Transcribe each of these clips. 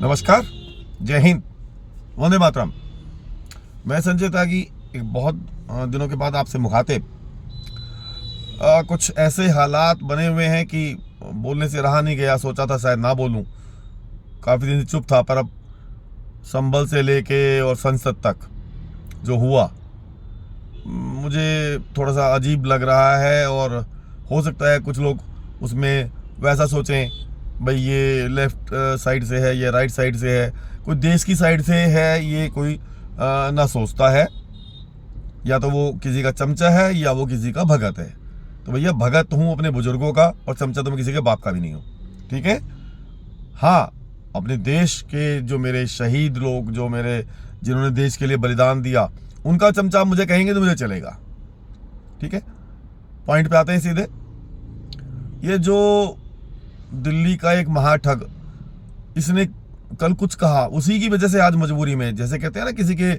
नमस्कार, जय हिंद, वंदे मातरम। मैं संजय त्यागी एक बहुत दिनों के बाद आपसे मुखातिब। कुछ ऐसे हालात बने हुए हैं कि बोलने से रहा नहीं गया। सोचा था शायद ना बोलूं, काफ़ी दिन से चुप था, पर अब संभल से लेके और संसद तक जो हुआ मुझे थोड़ा सा अजीब लग रहा है। और हो सकता है कुछ लोग उसमें वैसा सोचें, भाई ये लेफ्ट साइड से है, ये राइट साइड से है, कोई देश की साइड से है, ये कोई ना सोचता है। या तो वो किसी का चमचा है या वो किसी का भगत है। तो भैया भगत हूँ अपने बुजुर्गों का, और चमचा तो मैं किसी के बाप का भी नहीं हूँ, ठीक है। हाँ, अपने देश के जो मेरे शहीद लोग, जो मेरे जिन्होंने देश के लिए बलिदान दिया, उनका चमचा मुझे कहेंगे तो मुझे चलेगा, ठीक है। पॉइंट पे आते हैं सीधे। ये जो दिल्ली का एक महाठग, इसने कल कुछ कहा, उसी की वजह से आज मजबूरी में, जैसे कहते हैं ना, किसी के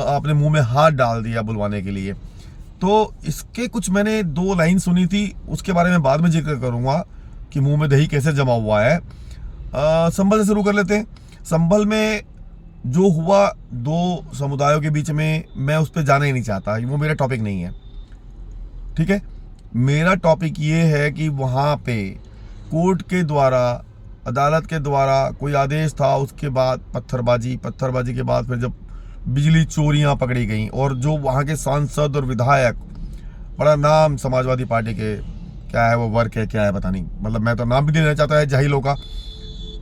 आपने मुंह में हाथ डाल दिया बुलवाने के लिए। तो इसके कुछ मैंने 2 लाइन सुनी थी, उसके बारे में बाद में जिक्र करूंगा कि मुंह में दही कैसे जमा हुआ है। संभल से शुरू कर लेते हैं। संभल में जो हुआ 2 समुदायों के बीच में, मैं उस पर जाना ही नहीं चाहता, वो मेरा टॉपिक नहीं है, ठीक है। मेरा टॉपिक ये है कि वहाँ पे कोर्ट के द्वारा, अदालत के द्वारा कोई आदेश था, उसके बाद पत्थरबाजी के बाद फिर जब बिजली चोरियां पकड़ी गई, और जो वहाँ के सांसद और विधायक, बड़ा नाम समाजवादी पार्टी के, क्या है वो वर्क है, क्या है पता नहीं, मतलब मैं तो नाम भी नहीं लेना चाहता है जाहिलों का,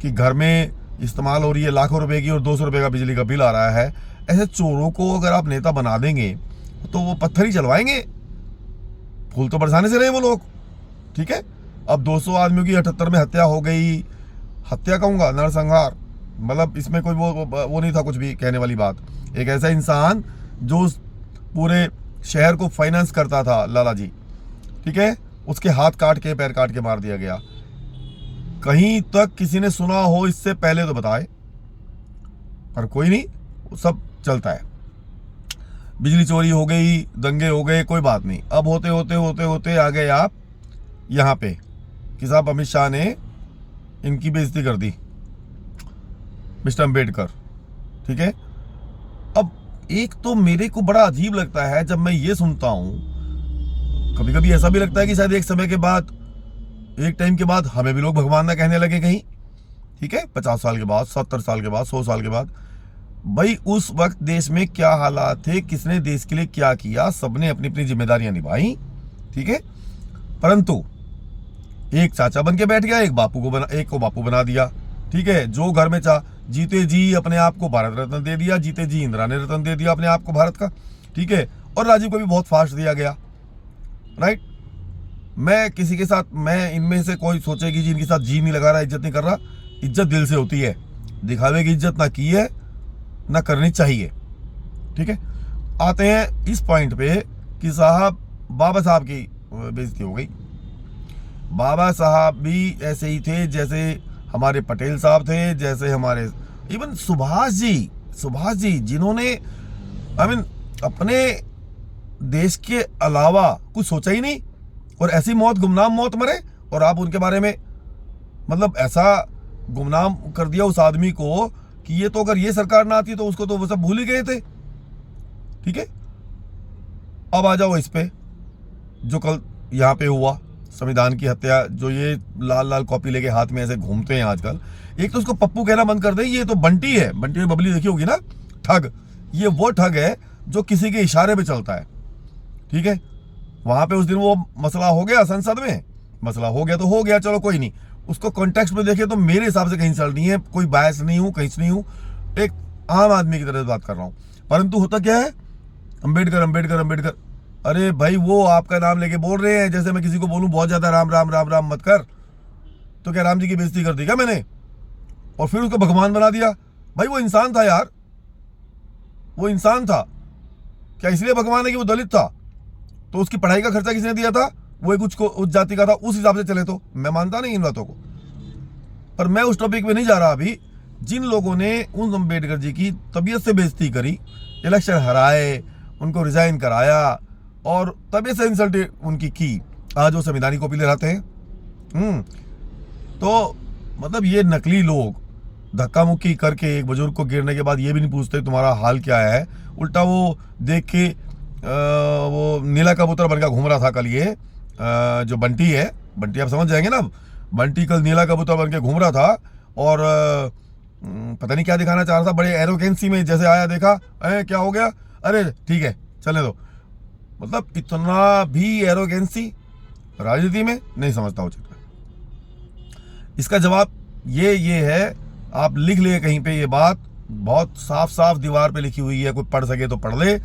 कि घर में इस्तेमाल हो रही है लाखों रुपए की और 200 रुपये का बिजली का बिल आ रहा है। ऐसे चोरों को अगर आप नेता बना देंगे तो वो पत्थर ही चलवाएंगे, फूल तो बरसाने से रहे वो लोग, ठीक है। अब 200 आदमियों की 78 में हत्या हो गई, हत्या कहूँगा, नरसंहार, मतलब इसमें कोई वो नहीं था कुछ भी कहने वाली बात। एक ऐसा इंसान जो पूरे शहर को फाइनेंस करता था, लाला जी, ठीक है, उसके हाथ काट के पैर काट के मार दिया गया। कहीं तक किसी ने सुना हो इससे पहले तो बताए, पर कोई नहीं, सब चलता है। बिजली चोरी हो गई, दंगे हो गए, कोई बात नहीं। अब होते होते होते होते आ गए आप यहाँ पे कि साहब अमित शाह ने इनकी बेइज्जती कर दी, मिस्टर अम्बेडकर, ठीक है। अब एक तो मेरे को बड़ा अजीब लगता है जब मैं ये सुनता हूँ, कभी कभी ऐसा भी लगता है कि शायद एक समय के बाद, एक टाइम के बाद हमें भी लोग भगवान ना कहने लगे कहीं, ठीक है। 50 साल के बाद, 70 साल के बाद, 100 साल के बाद। भाई उस वक्त देश में क्या हालात थे, किसने देश के लिए क्या किया, सबने अपनी अपनी जिम्मेदारियां निभाई, ठीक है। परंतु एक चाचा बन के बैठ गया, एक को बापू बना दिया, ठीक है। जो घर में जीते जी अपने आप को भारत रत्न दे दिया, जीते जी इंदिरा ने रत्न दे दिया अपने आप को भारत का, ठीक है। और राजीव को भी बहुत फास्ट दिया गया, राइट। मैं किसी के साथ, मैं इनमें से कोई सोचे कि जी इनके साथ जी नहीं लगा रहा, इज्जत नहीं कर रहा। इज्जत दिल से होती है, दिखावे की इज्जत ना की है, ना करनी चाहिए, ठीक है। आते हैं इस पॉइंट पे कि साहब बाबा साहब की बेइज्जती हो गई। बाबा साहब भी ऐसे ही थे जैसे हमारे पटेल साहब थे, जैसे हमारे इवन सुभाष जी जिन्होंने अपने देश के अलावा कुछ सोचा ही नहीं, और ऐसी मौत, गुमनाम मौत मरे, और आप उनके बारे में मतलब ऐसा गुमनाम कर दिया उस आदमी को कि ये तो अगर ये सरकार ना आती तो उसको तो वो सब भूल ही गए थे, ठीक है। अब आ जाओ इस पे जो कल यहाँ पे हुआ, संविधान की हत्या, जो ये लाल लाल कॉपी लेके हाथ में ऐसे घूमते हैं आजकल। एक तो उसको पप्पू कहना बंद कर दे, ये तो बंटी है, बंटी में बबली देखी होगी ना, ठग। ये वो ठग है जो किसी के इशारे पे चलता है, ठीक है। वहां पे उस दिन वो मसला हो गया संसद में, मसला हो गया तो हो गया, चलो कोई नहीं। उसको कॉन्टेक्स्ट में देखे तो मेरे हिसाब से कहीं चल नहीं है, कोई बायस नहीं हूँ, कहीं से नहीं हूँ, एक आम आदमी की तरह बात कर रहा हूँ। परंतु होता क्या है, अम्बेडकर अम्बेडकर अम्बेडकर, अरे भाई वो आपका नाम लेके बोल रहे हैं, जैसे मैं किसी को बोलूं बहुत ज्यादा राम राम राम राम मत कर, तो क्या राम जी की बेइज्जती कर दी क्या मैंने, और फिर उसको भगवान बना दिया। भाई वो इंसान था यार, वो इंसान था, क्या इसलिए भगवान है कि वो दलित था तो उसकी पढ़ाई का खर्चा किसने दिया था, वो एक उच्च जाति का था, उस हिसाब से चले तो मैं मानता नहीं इन बातों को। पर मैं उस टॉपिक पे नहीं जा रहा अभी। जिन लोगों ने उन अम्बेडकर जी की तबीयत से बेइज्जती करी, इलेक्शन हराए, उनको रिजाइन कराया और तबीयत से इंसल्ट उनकी की, आज वो संविधानिक कॉपी लहराते हैं। तो मतलब ये नकली लोग धक्का मुक्की करके एक बुजुर्ग को गिरने के बाद ये भी नहीं पूछते तुम्हारा हाल क्या है, उल्टा वो देख के वो नीला कबूतर बनकर घूम रहा था कल ये जो बंटी है, बंटी आप समझ जाएंगे ना, बंटी कल नीला कबूतर बन के घूम रहा था और पता नहीं क्या दिखाना चाह रहा था, बड़े एरोगेंसी में जैसे आया, देखा क्या हो गया, अरे ठीक है चलने दो। मतलब इतना भी एरोगेंसी राजनीति में नहीं समझता हो चुका। इसका जवाब ये है, आप लिख लिए कहीं पे, ये बात बहुत साफ साफ दीवार पे लिखी हुई है, कोई पढ़ सके तो पढ़ ले।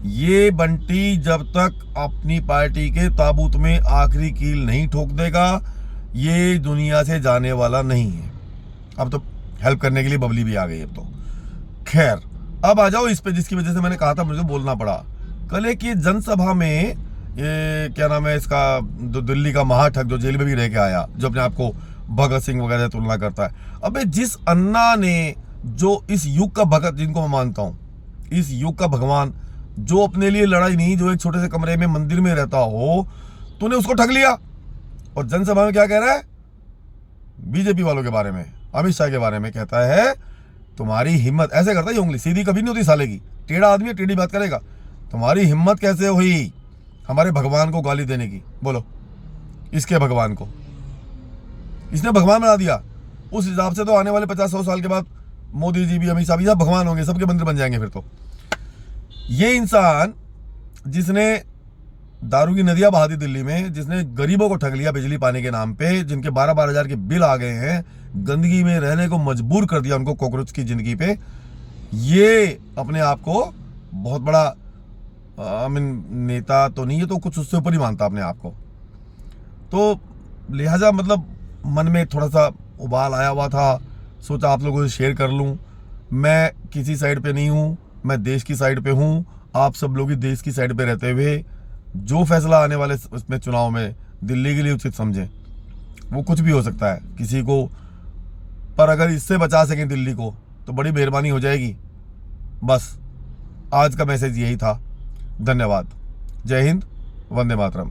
ये बंटी जब तक अपनी पार्टी के ताबूत में आखिरी कील नहीं ठोक देगा, ये दुनिया से जाने वाला नहीं है। अब तो हेल्प करने के लिए बबली भी आ गई अब तो। खैर, अब आ जाओ इस पे जिसकी वजह से मैंने कहा था मुझे बोलना पड़ा। कल एक ये जनसभा में, ये क्या नाम है इसका, दिल्ली का महाठग जो जेल में भी रह के आया, जो अपने आप को भगत सिंह वगैरह तुलना करता है। अबे जिस अन्ना ने, जो इस युग का भगत जिनको मैं मानता हूं, इस युग का भगवान, जो अपने लिए लड़ाई नहीं, जो एक छोटे से कमरे में मंदिर में रहता हो, तूने उसको ठग लिया। और जनसभा में क्या कह रहा है, बीजेपी वालों के बारे में, अमित शाह के बारे में कहता है तुम्हारी हिम्मत, ऐसे करता है उंगली सीधी कभी नहीं होती साले की, टेढ़ा आदमी है, टेढ़ी बात करेगा। तुम्हारी हिम्मत कैसे हुई हमारे भगवान को गाली देने की, बोलो। इसके भगवान को इसने भगवान बना दिया। उस हिसाब से तो आने वाले 50-100 साल के बाद मोदी जी भी, अमित शाह भी सब भगवान होंगे, सबके मंदिर बन जाएंगे फिर तो। ये इंसान जिसने दारू की नदियां बहा दी दिल्ली में, जिसने गरीबों को ठग लिया बिजली पानी के नाम पे, जिनके 12-12 हज़ार के बिल आ गए हैं, गंदगी में रहने को मजबूर कर दिया उनको कॉकरोच की जिंदगी पे, ये अपने आप को बहुत बड़ा नेता तो नहीं है, तो कुछ उससे ऊपर ही मानता अपने आप को। तो लिहाजा मतलब मन में थोड़ा सा उबाल आया हुआ था, सोचा आप लोगों से शेयर कर लूं। मैं किसी साइड पे नहीं हूं, मैं देश की साइड पे हूं। आप सब लोग देश की साइड पे रहते हुए जो फैसला आने वाले इसमें चुनाव में दिल्ली के लिए उचित समझें। वो कुछ भी हो सकता है किसी को, पर अगर इससे बचा सकें दिल्ली को तो बड़ी मेहरबानी हो जाएगी। बस आज का मैसेज यही था। धन्यवाद। जय हिंद, वंदे मातरम।